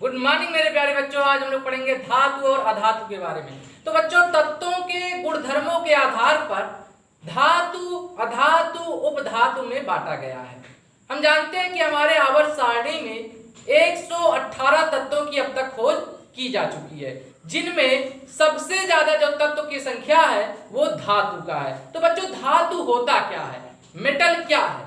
Good morning मेरे प्यारे बच्चों। आज हम लोग पढ़ेंगे धातु और अधातु के बारे में। तो बच्चों, तत्वों के गुणधर्मों के आधार पर धातु, अधातु, उपधातु में बांटा गया है। हम जानते हैं कि हमारे आवर्त सारणी में 118 तत्वों की अब तक खोज की जा चुकी है, जिनमें सबसे ज्यादा जो तत्व की संख्या है वो धातु का है। तो बच्चों, धातु होता क्या है, मेटल क्या है?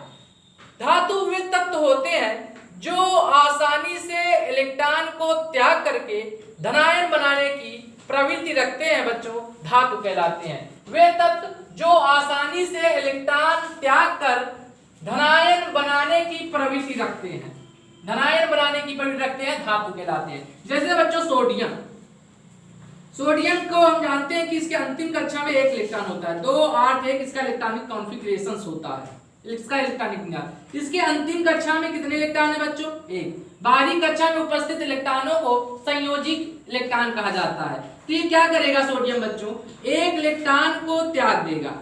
धातु वे तत्व होते हैं जो आसानी से इलेक्ट्रॉन को त्याग करके धनायन बनाने की प्रवृत्ति रखते हैं बच्चों, धातु कहलाते हैं। वे तत्व जो आसानी से इलेक्ट्रॉन त्याग कर धनायन बनाने की प्रवृत्ति रखते हैं, धनायन बनाने की प्रवृत्ति रखते हैं, धातु कहलाते हैं। जैसे बच्चों सोडियम, सोडियम को हम जानते हैं कि इसके अंतिम कक्षा में एक इलेक्ट्रॉन होता है, 2 8 1 इसका इलेक्ट्रॉनिक कॉन्फ़िगरेशन होता है, इसका इलेक्ट्रॉनिक विन्यास। इसके अंतिम कक्षा में कितने इलेक्ट्रॉन है बच्चों? एक। बाहरी कक्षा में उपस्थित इलेक्ट्रॉनों को संयोजी इलेक्ट्रॉन कहा जाता है। तो ये क्या करेगा सोडियम बच्चों? एक इलेक्ट्रॉन को त्याग देगा।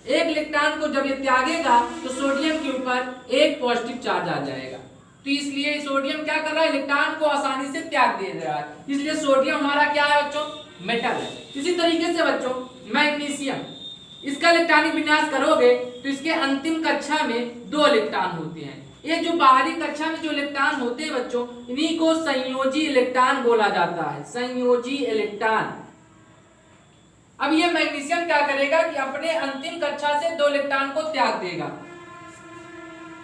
एक इलेक्ट्रॉन को जब ये त्यागेगा तो सोडियम के ऊपर एक पॉजिटिव चार्ज आ जाएगा। तो इसलिए सोडियम क्या कर रहा है? इलेक्ट्रॉन को आसानी से त्याग दे रहा है, इसलिए सोडियम हमारा क्या है बच्चों? मेटल है। इसी तरीके से बच्चों मैग्नीशियम, इसका इलेक्ट्रॉनिक विन्यास करोगे तो इसके अंतिम कक्षा में 2 इलेक्ट्रॉन होते हैं। ये जो बाहरी कक्षा में जो इलेक्ट्रॉन होते हैं बच्चों, इन्हीं को संयोजी इलेक्ट्रॉन बोला जाता है, संयोजी इलेक्ट्रॉन। अब ये मैग्नीशियम क्या करेगा कि अपने अंतिम कक्षा से 2 इलेक्ट्रॉन को त्याग देगा।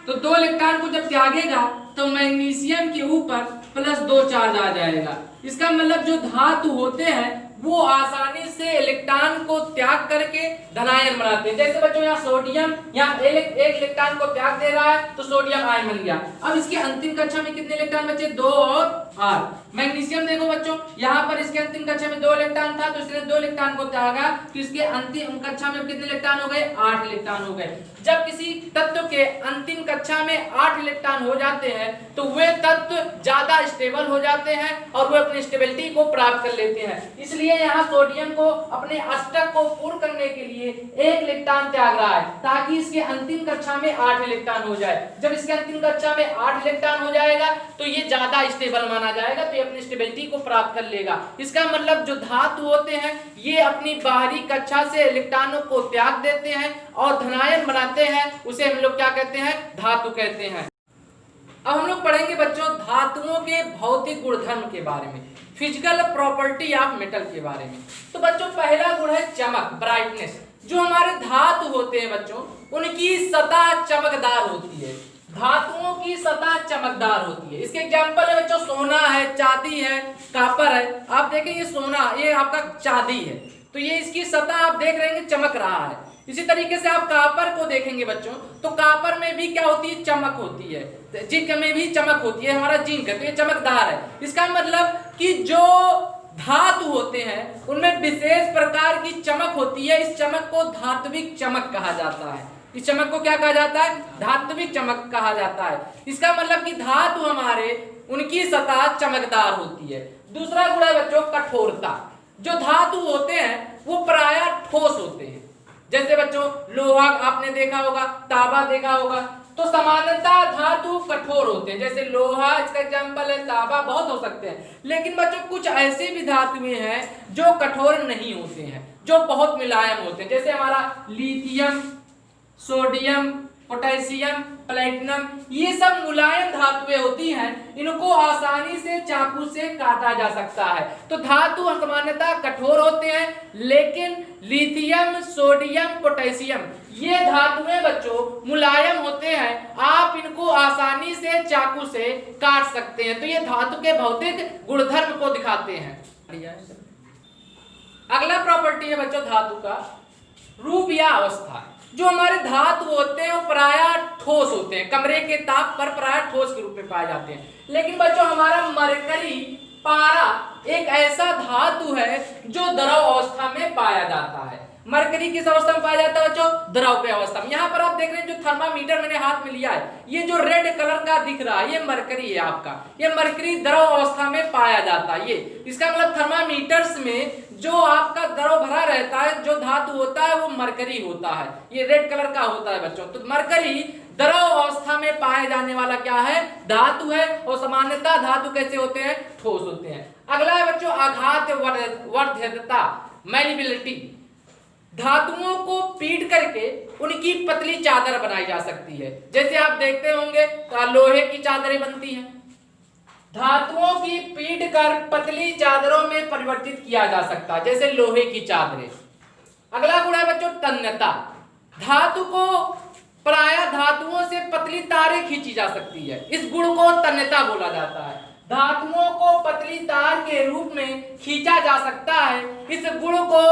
तो 2 इलेक्ट्रॉन को जब त्यागेगा तो मैग्नीशियम के ऊपर +2 चार्ज आ जाएगा। इसका मतलब जो धातु होते हैं वो आसानी से इलेक्ट्रॉन को त्याग करके धनायन बनाते हैं। जैसे बच्चों यहाँ सोडियम, यहाँ एक इलेक्ट्रॉन को त्याग दे रहा है तो सोडियम आयन बन गया। अब इसके अंतिम कक्षा में कितने इलेक्ट्रॉन बचे? 2 और 8। मैग्नीशियम देखो बच्चों, यहाँ पर इसके अंतिम कक्षा में 2 इलेक्ट्रॉन था तो इसने 2 इलेक्ट्रॉन को त्यागा तो इसके अंतिम कक्षा में कितने इलेक्ट्रॉन हो गए? 8 इलेक्ट्रॉन हो गए। जब किसी तत्व के अंतिम कक्षा में 8 इलेक्ट्रॉन हो जाते हैं तो वे तत्व ज्यादा स्टेबल हो जाते हैं और वे अपनी स्टेबिलिटी को प्राप्त कर लेते हैं। इसलिए यहाँ सोडियम को अपने अष्टक को पूर्ण करने के लिए 1 इलेक्ट्रॉन त्याग रहा है ताकि इसके अंतिम कक्षा में 8 इलेक्ट्रॉन हो जाए। जब इसके अंतिम कक्षा में 8 इलेक्ट्रॉन हो जाएगा तो ये ज्यादा स्टेबल माना जाएगा, तो ये अपनी स्टेबिलिटी को प्राप्त कर लेगा। इसका मतलब जो धातु होते हैं ये अपनी बाहरी कक्षा से इलेक्ट्रॉनों को त्याग देते हैं और धनायन बनाते हैं, उसे हम लोग क्या कहते हैं? धातु कहते हैं। अब हम लोग पढ़ेंगे बच्चों धातुओं के भौतिक गुणधर्म के बारे में, फिजिकल प्रॉपर्टी ऑफ मेटल के बारे में। तो बच्चों पहला गुण है चमक, ब्राइटनेस। जो हमारे धातु होते हैं बच्चों, उनकी सतह चमकदार होती है। धातुओं की सतह चमकदार होती है। इसके एग्जांपल है बच्चों सोना है, चांदी है, कॉपर है। आप देखें ये सोना, ये आपका चांदी है, तो ये इसकी सतह आप देख रहे हैं चमक रहा है। इसी तरीके से आप कॉपर को देखेंगे बच्चों, तो कॉपर में भी क्या होती है? चमक होती है। जिंक में भी चमक होती है, हमारा जिंक है तो ये चमकदार है। इसका मतलब कि जो धातु होते हैं उनमें विशेष प्रकार की चमक होती है। इस चमक को धात्विक चमक कहा जाता है। इस चमक को क्या कहा जाता है? धात्विक चमक कहा जाता है। इसका मतलब कि धातु हमारे उनकी सतह चमकदार होती है। दूसरा गुण है बच्चों कठोरता। जो धातु होते हैं वो प्रायः ठोस होते हैं। जैसे बच्चों लोहा आपने देखा होगा, तांबा देखा होगा, तो सामान्यतः धातु कठोर होते हैं। जैसे लोहा इसका एग्जांपल है, तांबा बहुत हो सकते हैं। लेकिन बच्चों कुछ ऐसे भी धातुएं हैं जो कठोर नहीं होते हैं, जो बहुत मुलायम होते हैं। जैसे हमारा लिथियम, सोडियम, पोटेशियम, प्लेटिनम, ये सब मुलायम धातुएं होती हैं। इनको आसानी से चाकू से काटा जा सकता है। तो धातु सामान्यतः कठोर होते हैं, लेकिन लिथियम, सोडियम, पोटेशियम ये धातुएं बच्चों मुलायम होते हैं। आप इनको आसानी से चाकू से काट सकते हैं। तो ये धातु के भौतिक गुणधर्म को दिखाते हैं। अगला प्रॉपर्टी है बच्चों धातु का रूप या अवस्था। जो हमारे धातु होते हैं वो प्रायः ठोस होते हैं, कमरे के ताप पर प्रायः ठोस के रूप में पाए जाते हैं। लेकिन बच्चों हमारा मरकरी, पारा एक ऐसा धातु है जो द्रव अवस्था में पाया जाता है। मरकरी किस अवस्था में पाया जाता है बच्चों? द्रव के अवस्था में। यहाँ पर आप देख रहे हैं जो थर्मामीटर मैंने हाथ में लिया है, ये जो रेड कलर का दिख रहा है ये मरकरी है आपका। ये मरकरी द्रव अवस्था में पाया जाता है। ये इसका मतलब थर्मामीटर्स में जो आपका द्रव भरा रहता है, जो धातु होता है वो मरकरी होता है। ये रेड कलर का होता है बच्चों। तो मरकरी द्रव अवस्था में में पाए जाने वाला क्या है, धातु है। और सामान्यतः धातु कैसे होते हैं, ठोस होते हैं। अगला है बच्चों आघात वर्ध्यता, मैलिबिलिटी। धातुओं को पीट करके उनकी पतली चादर बनाई जा सकती है। जैसे आप देखते होंगे तो लोहे की चादरें बनती हैं, धातुओं की पीट कर पतली चादरों में परिवर्तित किया जा सकता है, जैसे लोहे की चादरें। अगला गुण है बच्चों तन्यता। धातु को प्रायः धातुओं से पतली तारें खींची जा सकती है, इस गुण को तन्यता बोला जाता है। धातुओं को पतली तार के रूप में खींचा जा सकता है, इस गुण को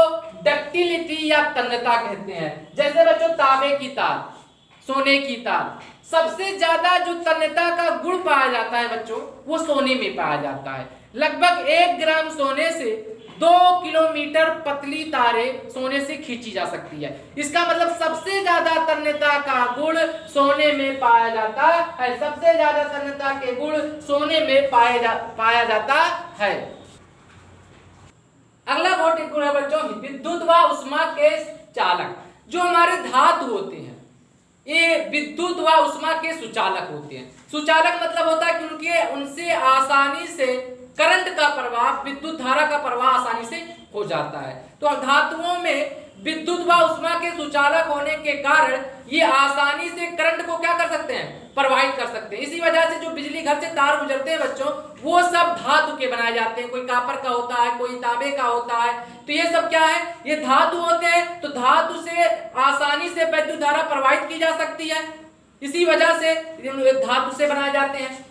डक्टिलिटी या तन्यता कहते हैं। जैसे बच्चों तांबे की तार, सोने की तार, सबसे ज्यादा जो तन्यता का गुण पाया जाता है बच्चों वो सोने में पाया जाता है। लगभग 1 ग्राम सोने से 2 किलोमीटर पतली तारें सोने से खींची जा सकती है। इसका मतलब सबसे ज्यादा तन्यता का गुण सोने में पाया जाता है, सबसे ज्यादा तन्यता के गुण सोने में पाया जाता है। अगला भौतिक गुण है बच्चों विद्युत व उष्मा के चालक। जो हमारे धातु होते हैं ये विद्युत व उष्मा के सुचालक होते हैं। सुचालक मतलब होता है कि उनसे आसानी से करंट का प्रवाह, विद्युत धारा का प्रवाह आसानी से हो जाता है। तो धातुओं में विद्युत व उष्मा के सुचालक होने के कारण ये आसानी से करंट को क्या कर सकते हैं, प्रवाहित कर सकते हैं। इसी वजह से जो बिजली घर से तार गुजरते हैं बच्चों वो सब धातु के बनाए जाते हैं। कोई कॉपर का होता है, कोई तांबे का होता है, तो ये सब क्या है, ये धातु होते हैं। तो धातु से आसानी से विद्युत धारा प्रवाहित की जा सकती है, इसी वजह से धातु से बनाए जाते हैं।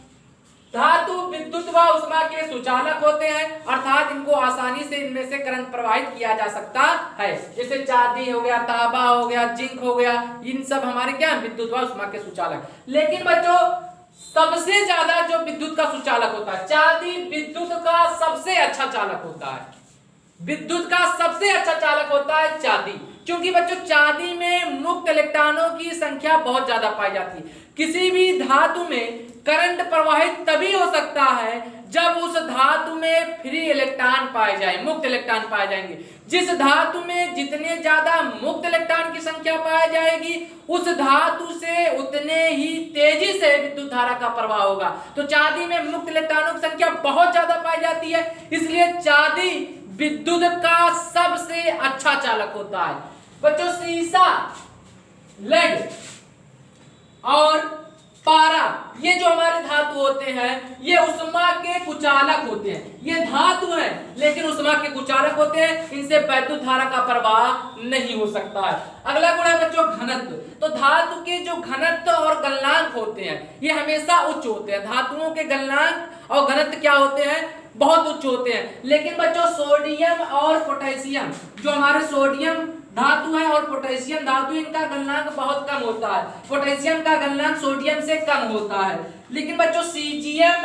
धातु विद्युत व उष्मा के सुचालक होते हैं, अर्थात इनको आसानी से इनमें से करंट प्रवाहित किया जा सकता है। जैसे चांदी हो गया, तांबा हो गया, जिंक हो गया, इन सब हमारे क्या विद्युत व उष्मा के सुचालक। लेकिन बच्चों सबसे ज्यादा जो विद्युत का सुचालक होता है, चांदी विद्युत का सबसे अच्छा चालक होता है। विद्युत का सबसे अच्छा चालक होता है चांदी, क्योंकि बच्चों चांदी में मुक्त इलेक्ट्रॉनों की संख्या बहुत ज्यादा पाई जाती है। किसी भी धातु में करंट प्रवाहित तभी हो सकता है जब उस धातु में फ्री इलेक्ट्रॉन पाए जाए, मुक्त इलेक्ट्रॉन पाए जाएंगे। जिस धातु में जितने ज्यादा मुक्त इलेक्ट्रॉन की संख्या पाई जाएगी उस धातु से उतने ही तेजी से विद्युत धारा का प्रवाह होगा। तो चांदी में मुक्त इलेक्ट्रॉनों की संख्या बहुत ज्यादा पाई जाती है, इसलिए चांदी विद्युत का सबसे अच्छा चालक होता है। बच्चों सीसा, लेड और पारा ये जो हमारे धातु होते हैं ये उष्मा के कुचालक होते हैं। ये धातु है लेकिन उष्मा के कुचालक होते हैं, इनसे वैद्युत धारा का प्रवाह नहीं हो सकता है। अगला गुण है बच्चों घनत्व। तो धातु के जो घनत्व और गलनांक होते हैं ये हमेशा उच्च होते हैं। धातुओं के गलनांक और घनत्व क्या होते हैं, बहुत उच्च होते हैं। लेकिन बच्चों सोडियम और पोटेशियम, जो हमारे सोडियम धातु है और पोटेशियम धातु, इनका गलनांक बहुत कम होता है। पोटेशियम का गलनांक सोडियम से कम होता है। लेकिन बच्चों सीजियम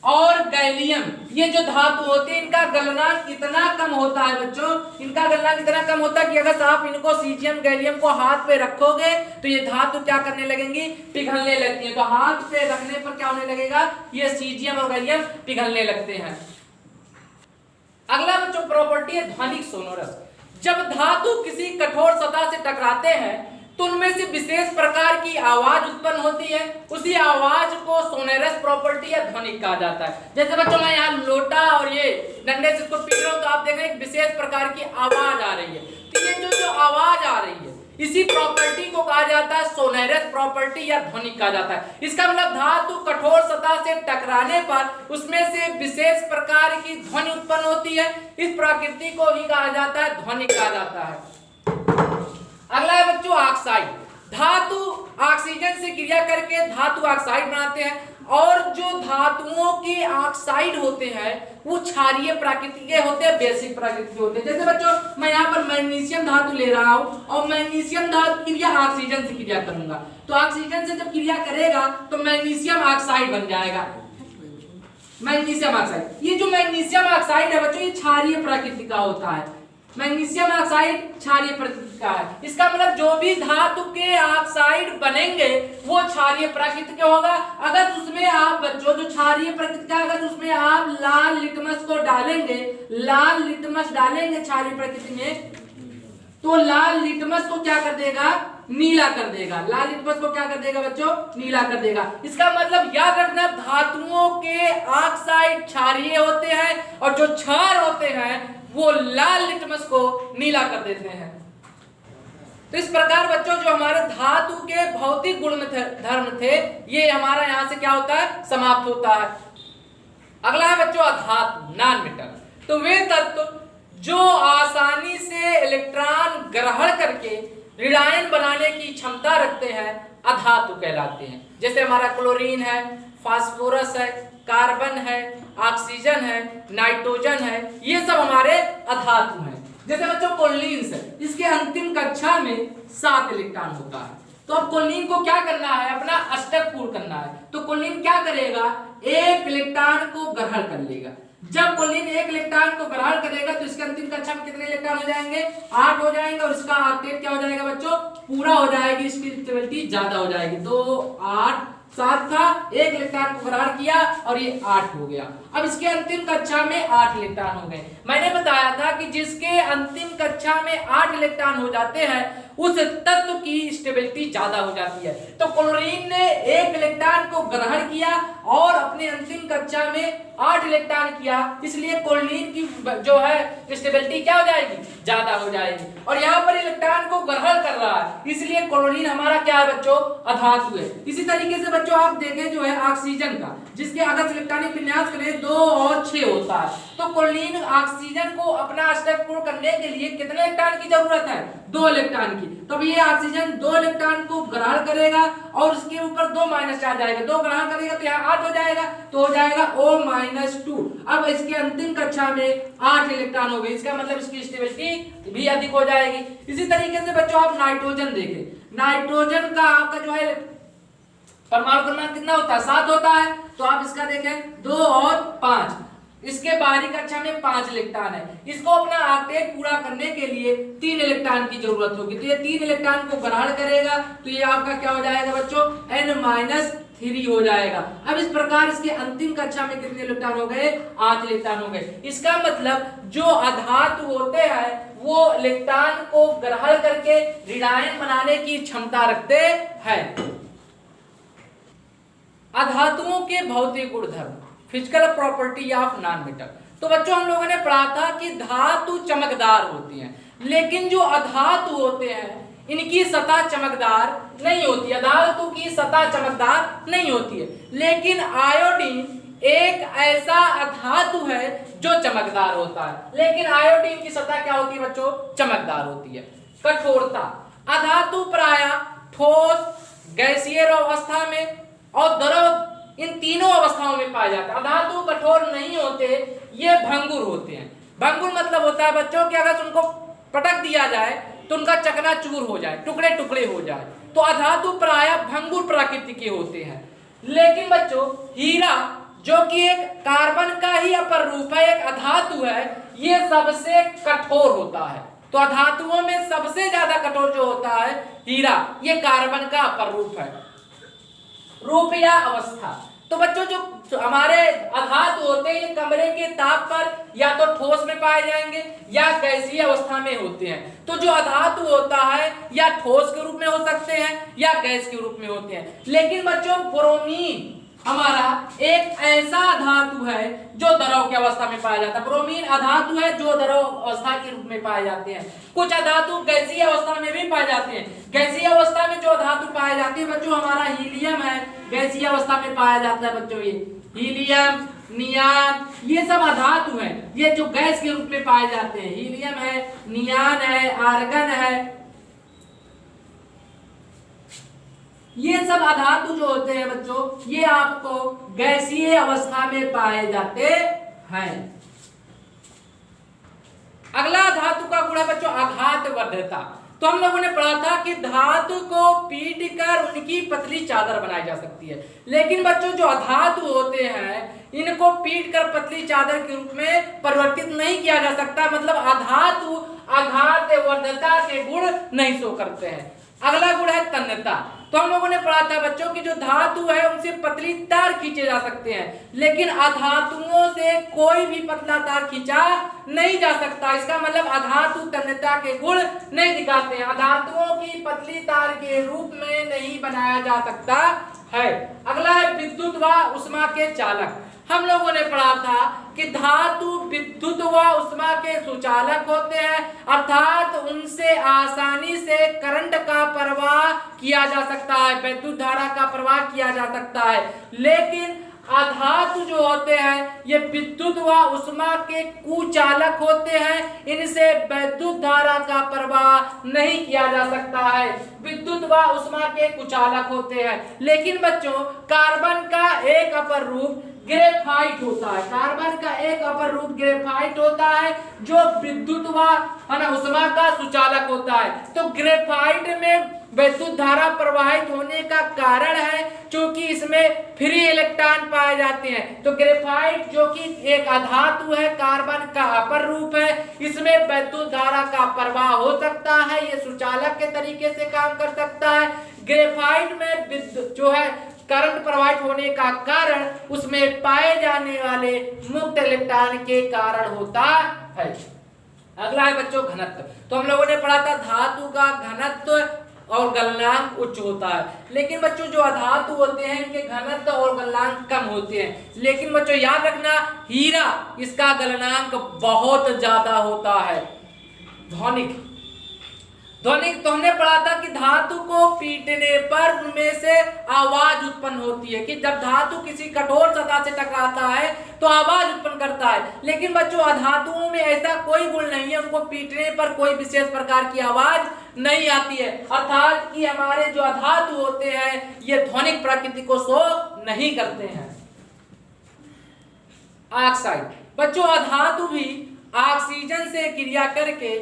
और गैलियम ये जो धातु होते हैं इनका गलनांक इतना कम होता है बच्चों, इनका गलनांक इतना कम होता है कि अगर आप इनको सीजियम गैलियम को हाथ पे रखोगे तो ये धातु क्या करने लगेंगी, पिघलने लगती है। तो हाथ पे रखने पर क्या होने लगेगा, ये सीजियम और गैलियम पिघलने लगते हैं। अगला बच्चों प्रॉपर्टी है ध्वनिक सोनोरस। जब धातु किसी कठोर सतह से टकराते हैं तो उनमें से विशेष प्रकार की आवाज उत्पन्न होती है, उसी आवाज को सोनोरस प्रॉपर्टी या ध्वनिक कहा जाता है। जैसे बच्चों मैं यहाँ लोटा और ये डंडे से इसको पीट रहा हूं तो आप देख रहे हैं एक विशेष प्रकार की आवाज आ रही है। तो ये जो आवाज आ रही है इसी प्रॉपर्टी को कहा जाता है सोनोरस प्रॉपर्टी या ध्वनिक कहा जाता है। इसका मतलब धातु कठोर सतह से टकराने पर उसमें से विशेष प्रकार की ध्वनि उत्पन्न होती है, इस प्रकृति को ही कहा जाता है ध्वनिक कहा जाता है। अगला है बच्चों ऑक्साइड। धातु ऑक्सीजन से क्रिया करके धातु ऑक्साइड बनाते हैं, और जो धातुओं के ऑक्साइड होते हैं वो क्षारीय प्रकृति के होते हैं, बेसिक प्रकृति के होते हैं। जैसे बच्चों मैं यहाँ पर मैग्नीशियम धातु ले रहा हूँ और मैग्नीशियम धातु क्रिया ऑक्सीजन से क्रिया करूंगा, तो ऑक्सीजन से जब क्रिया करेगा तो मैग्नीशियम ऑक्साइड बन जाएगा, मैग्नीशियम ऑक्साइड। ये जो मैग्नीशियम ऑक्साइड है बच्चों ये क्षारीय प्रकृति का होता है, मैग्नीशियम ऑक्साइड क्षारीय प्रकृति का है। इसका मतलब जो भी धातु के ऑक्साइड बनेंगे वो क्षारीय प्रकृति के होगा। अगर उसमें आप बच्चों जो क्षारीय प्रकृति का, अगर उसमें आप लाल लिटमस को डालेंगे, लाल लिटमस डालेंगे क्षारीय प्रकृति में, तो लाल लिटमस को क्या कर देगा, नीला कर देगा। लाल लिटमस को क्या कर देगा बच्चों? नीला कर देगा। इसका मतलब याद रखना, धातुओं के ऑक्साइड क्षारीय होते हैं और जो क्षार होते हैं वो लाल लिटमस को नीला कर देते हैं। तो इस प्रकार बच्चों जो हमारे धातु के भौतिक गुण धर्म थे ये हमारा यहां से क्या होता है? समाप्त होता है। अगला है बच्चों अधातु, नॉन मेटल। तो वे तत्व जो आसानी से इलेक्ट्रॉन ग्रहण करके ऋणायन बनाने की क्षमता रखते हैं अधातु कहलाते हैं। जैसे हमारा क्लोरीन है, फास्फोरस है, कार्बन है, ऑक्सीजन है, नाइट्रोजन है, ये सब हमारे अधातु हैं। जैसे बच्चों कोलिन है, इसके अंतिम कक्षा में 7 इलेक्ट्रॉन होता है। तो अब कोलिन को क्या करना है? अपना अष्टक पूर्ण करना है। तो कोलिन क्या करेगा? 1 इलेक्ट्रॉन को ग्रहण कर लेगा। जब कोलिन 1 इलेक्ट्रॉन को ग्रहण करेगा तो इसके अंतिम कक्षा में कितने इलेक्ट्रॉन हो जाएंगे? 8 हो जाएंगे और इसका ऑक्टेट क्या हो जाएगा बच्चों? पूरा हो जाएगी, इसकी स्टेबिलिटी ज्यादा हो जाएगी। 2 8 7 था, 1 इलेक्ट्रॉन को ग्रहण किया और ये 8 हो गया। अब इसके अंतिम कक्षा में 8 इलेक्ट्रॉन हो गए। मैंने बताया था कि जिसके अंतिम कक्षा में 8 इलेक्ट्रॉन हो जाते हैं उस तत्व की स्टेबिलिटी ज्यादा हो जाती है। तो क्लोरीन ने 1 इलेक्ट्रॉन को ग्रहण किया और अपने अंतिम कक्षा में 8 इलेक्ट्रॉन किया, इसलिए क्लोरीन की जो है स्टेबिलिटी क्या हो जाएगी? ज्यादा हो जाएगी। और यहाँ पर इलेक्ट्रॉन को ग्रहण कर रहा है, इसलिए क्लोरीन हमारा क्या है बच्चों? अधातु है। इसी तरीके से बच्चों आप देखें जो है ऑक्सीजन का, जिसके अगर इलेक्ट्रॉनिक विन्यास करें 2 और 6 होता है, तो क्लोरीन ऑक्सीजन को अपना अष्टक पूर्ण करने के लिए कितने इलेक्ट्रॉन की जरूरत है? 2 इलेक्ट्रॉन की। तो ये ऑक्सीजन 2 इलेक्ट्रॉन को ग्रहण करेगा और उसके ऊपर 2 माइनस आ जाएगा, 2 ग्रहण करेगा तो यहाँ 8 हो जाएगा, तो हो जाएगा O-2। अब इसके अंतिम कक्षा में 8 इलेक्ट्रॉन हो गए, इसका मतलब इसकी स्टेबिलिटी भी अधिक हो जाएगी। इसी तरीके से बच्चों आप नाइट्रोजन देखें, नाइट्रोजन का आपका जो है परमाणु क्रमांक कितना होता है? 7 होता है। तो आप इसका देखें 2 और 5, इसके बाहरी कक्षा में 5 इलेक्ट्रॉन है। इसको अपना ऑक्टेट पूरा करने के लिए 3 इलेक्ट्रॉन की जरूरत होगी। तो ये 3 इलेक्ट्रॉन को ग्रहण करेगा तो ये आपका क्या हो जाएगा बच्चों? N-3 हो जाएगा। अब इस प्रकार इसके अंतिम कक्षा में कितने इलेक्ट्रॉन हो गए? 8 इलेक्ट्रॉन हो गए। इसका मतलब जो अधातु होते हैं वो इलेक्ट्रॉन को ग्रहण करके ऋणायन बनाने की क्षमता रखते हैं। अधातुओं के भौतिक गुणधर्म, physical property of non metal. तो बच्चों हम लोगों ने पढ़ा था कि धातु चमकदार होती हैं, लेकिन जो अधातु होते हैं इनकी सतह चमकदार नहीं होती है। धातु की सतह चमकदार नहीं होती है, लेकिन आयोडीन एक ऐसा अधातु है जो चमकदार होता है। लेकिन आयोडीन की सतह क्या होती है बच्चों? चमकदार होती है। कठोरता, अधातु प्रायः ठोस, गैसीय अवस्था में और द्रव, इन तीनों अवस्थाओं में पाए जाते हैं। अधातु कठोर नहीं होते, ये भंगुर होते हैं। भंगुर मतलब होता है बच्चों कि अगर उनको पटक दिया जाए तो उनका चकनाचूर हो जाए, टुकड़े टुकड़े हो जाए। तो अधातु प्रायः भंगुर प्रकृति के होते हैं। लेकिन बच्चों हीरा जो कि एक कार्बन का ही अपर रूप है, एक अधातु है, ये सबसे कठोर होता है। तो अधातुओं में सबसे ज्यादा कठोर जो होता है हीरा, ये कार्बन का अपर रूप है। रूप या अवस्था, तो बच्चों जो हमारे अधातु होते हैं ये कमरे के ताप पर या तो ठोस में पाए जाएंगे या गैसीय अवस्था में होते हैं। तो जो अधातु होता है या ठोस के रूप में हो सकते हैं या गैस के रूप में होते हैं। लेकिन बच्चों ब्रोमीन हमारा एक ऐसा धातु है जो द्रव की अवस्था में पाया जाता है। ब्रोमीन अधातु है जो द्रव अवस्था के रूप में पाए जाते हैं। कुछ अधातु गैसीय अवस्था में भी पाए जाते हैं। गैसीय अवस्था में जो धातु पाए जाते हैं बच्चों हमारा हीलियम है, गैसीय अवस्था में पाया जाता है बच्चों। ये हीलियम, नियान, ये सब अधातु हैं, ये जो गैस के रूप में पाए जाते हैं। हीलियम है, नियान है, आर्गन है, ये सब अधातु जो होते हैं बच्चों ये आपको गैसीय अवस्था में पाए जाते हैं। अगला धातु का गुण है बच्चों आघात वर्धता। तो हम लोगों ने पढ़ा था कि धातु को पीट कर उनकी पतली चादर बनाई जा सकती है। लेकिन बच्चों जो अधातु होते हैं इनको पीट कर पतली चादर के रूप में परिवर्तित नहीं किया जा सकता। मतलब अधातु आघात वर्धता के गुण नहीं शो करते हैं। अगला गुण है तन्यता। तो हम लोगों ने पढ़ा था बच्चों की जो धातु है उनसे पतली तार खींचे जा सकते हैं, लेकिन अधातुओं से कोई भी पतला तार खींचा नहीं जा सकता। इसका मतलब अधातु तन्यता के गुण नहीं दिखाते हैं, अधातुओं की पतली तार के रूप में नहीं बनाया जा सकता है। अगला है विद्युत व उष्मा के चालक। हम लोगों ने पढ़ा था कि धातु विद्युत व उष्मा के सुचालक होते हैं, अर्थात उनसे आसानी से करंट का प्रवाह किया जा सकता है, विद्युत धारा का प्रवाह किया जा सकता है। लेकिन अधातु जो होते हैं ये विद्युत व उष्मा के कुचालक होते हैं, इनसे विद्युत धारा का प्रवाह नहीं किया जा सकता है, विद्युत व उष्मा के कुचालक होते हैं। लेकिन बच्चों कार्बन का एक अपर रूप ग्रेफाइट होता है, कार्बन का एक अपर रूप ग्रेफाइट होता है जो विद्युत व उष्मा का सुचालक होता है। तो ग्रेफाइट में विद्युत धारा प्रवाहित होने का कारण है क्योंकि इसमें फ्री इलेक्ट्रॉन पाए जाते हैं। तो ग्रेफाइट जो कि एक अधातु है, कार्बन का अपर रूप है, इसमें विद्युत धारा का प्रवाह हो सकता है, ये सुचालक के तरीके से काम कर सकता है। ग्रेफाइट में विद्युत जो है करंट प्रवाहित होने का कारण उसमें पाए जाने वाले मुक्त इलेक्ट्रॉन के कारण होता है। अगला है बच्चों घनत्व। तो हम लोगों ने पढ़ा था धातु का घनत्व और गलनांक उच्च होता है, लेकिन बच्चों जो अधातु होते हैं इनके घनत्व और गलनांक कम होते हैं। लेकिन बच्चों याद रखना हीरा इसका गलनांक बहुत ज्यादा होता है। ध्वनिक ध्वनिक तो हमने पढ़ा था कि धातु को पीटने पर उनमें से आवाज उत्पन्न होती है, कि जब धातु किसी कठोर सतह से टकराता है तो आवाज उत्पन्न करता है। लेकिन बच्चों अधातुओं में ऐसा कोई गुण नहीं है, उनको पीटने पर कोई विशेष प्रकार की आवाज नहीं आती है, अर्थात कि हमारे जो अधातु होते हैं ये ध्वनिक प्रकृति को शो नहीं करते हैं। ऑक्साइड बच्चों अधातु भी ऑक्सीजन से क्रिया करके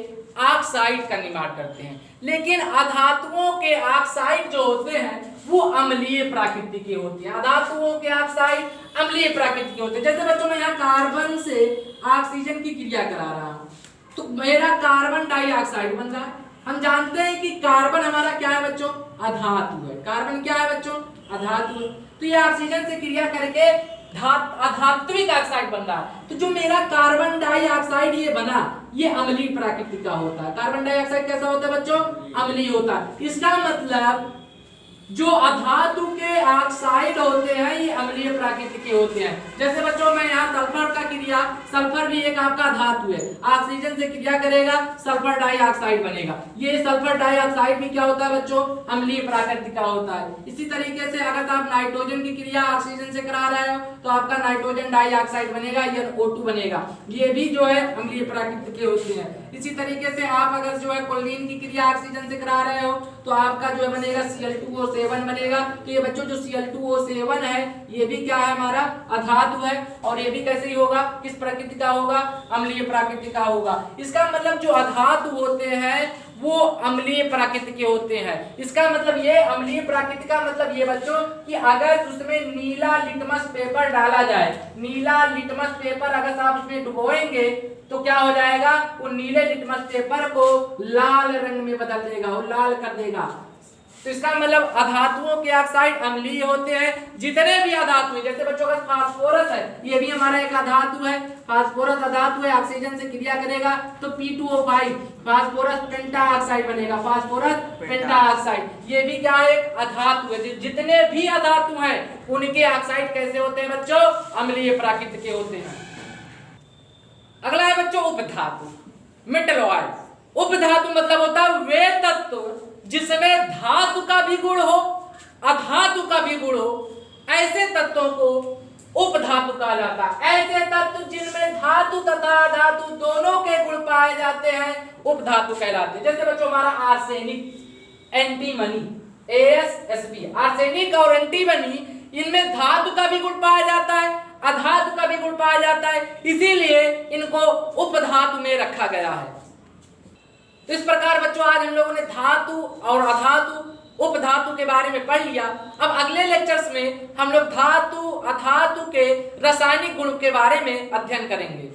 ऑक्साइड का निर्माण करते हैं, लेकिन अधातुओं के ऑक्साइड जो होते हैं वो अम्लीय प्रकृति के होते हैं। अधातुओं के ऑक्साइड अम्लीय प्रकृति के होते हैं। जैसे बच्चों मैं यहाँ कार्बन से ऑक्सीजन की क्रिया करा रहा हूँ तो मेरा कार्बन डाइऑक्साइड बन रहा है। हम जानते हैं कि कार्बन हमारा क्या है बच्चों, अधातु है। कार्बन क्या है बच्चों, अधातु है। तो ये ऑक्सीजन से क्रिया करके अधात्विक ऑक्साइड बन रहा है। तो जो मेरा कार्बन डाइऑक्साइड ये बना ये अम्लीय प्रकृति का होता है। कार्बन डाइऑक्साइड कैसा होता है बच्चों, अम्लीय होता है। इसका मतलब जो अधातु के ऑक्साइड होते हैं ये अम्लीय प्रकृति के होते हैं। जैसे बच्चों मैं यहाँ सल्फर का क्रिया, सल्फर भी एक आपका धातु है, ऑक्सीजन से क्रिया करेगा सल्फर डाइऑक्साइड बनेगा। ये सल्फर डाइऑक्साइड भी क्या होता है बच्चों, अम्लीय प्रकृति का होता है। इसी तरीके से अगर आप नाइट्रोजन की क्रिया ऑक्सीजन से करा रहे हो तो आपका नाइट्रोजन डाइऑक्साइड बनेगा, ये O2 बनेगा। ये भी जो है अम्लीय प्रकृति के होते हैं। इसी तरीके से आप अगर जो है क्लोरीन की क्रिया ऑक्सीजन से करा रहे हो तो आपका जो है बनेगा Cl2O7 बनेगा। तो ये बच्चों जो Cl2O7 है ये भी क्या है, हमारा अधातु है, और ये भी कैसे ही होगा, किस प्रकृति का होगा, अम्लीय प्रकृति का होगा। इसका मतलब जो अधातु होते हैं वो अम्लीय प्रकृति के होते हैं। इसका मतलब ये अम्लीय प्रकृति का मतलब ये बच्चों कि अगर उसमें नीला लिटमस पेपर डाला जाए, नीला लिटमस पेपर अगर आप उसमें डुबोएंगे तो क्या हो जाएगा, वो नीले लिटमस पेपर को लाल रंग में बदल देगा, वो लाल कर देगा। तो इसका मतलब अधातुओं के ऑक्साइड अम्लीय होते हैं। जितने भी अधातु हैं, जैसे बच्चों का फास्फोरस है, ये भी हमारा एक अधातु है, फास्फोरस अधातु है, ऑक्सीजन से क्रिया करेगा तो P2O5 फास्फोरस पेंटाऑक्साइड बनेगा, फास्फोरस पेंटाऑक्साइड। ये भी क्या है, एक अधातु है। जितने भी अधातु हैं उनके ऑक्साइड कैसे होते हैं बच्चों, अम्लीय प्रकृति के होते हैं। अगला है बच्चों उपधातु, मेटलॉइड। उपधातु मतलब होता है वे तत्व जिसमें धातु का भी गुण हो, अधातु का भी गुण हो, ऐसे तत्वों को उपधातु कहा जाता है। ऐसे तत्व जिनमें धातु तथा अधातु दोनों के गुण पाए जाते हैं उपधातु कहलाते हैं। जैसे बच्चों हमारा आर्सेनिक, एंटीमनी, AsSp, आर्सेनिक और एंटीमनी, इनमें धातु का भी गुण पाया जाता है, अधातु का भी गुण पाया जाता है, इसीलिए इनको उपधातु में रखा गया है। तो इस प्रकार बच्चों आज हम लोगों ने धातु और अधातु, उपधातु के बारे में पढ़ लिया। अब अगले लेक्चर्स में हम लोग धातु, अधातु के रासायनिक गुण के बारे में अध्ययन करेंगे।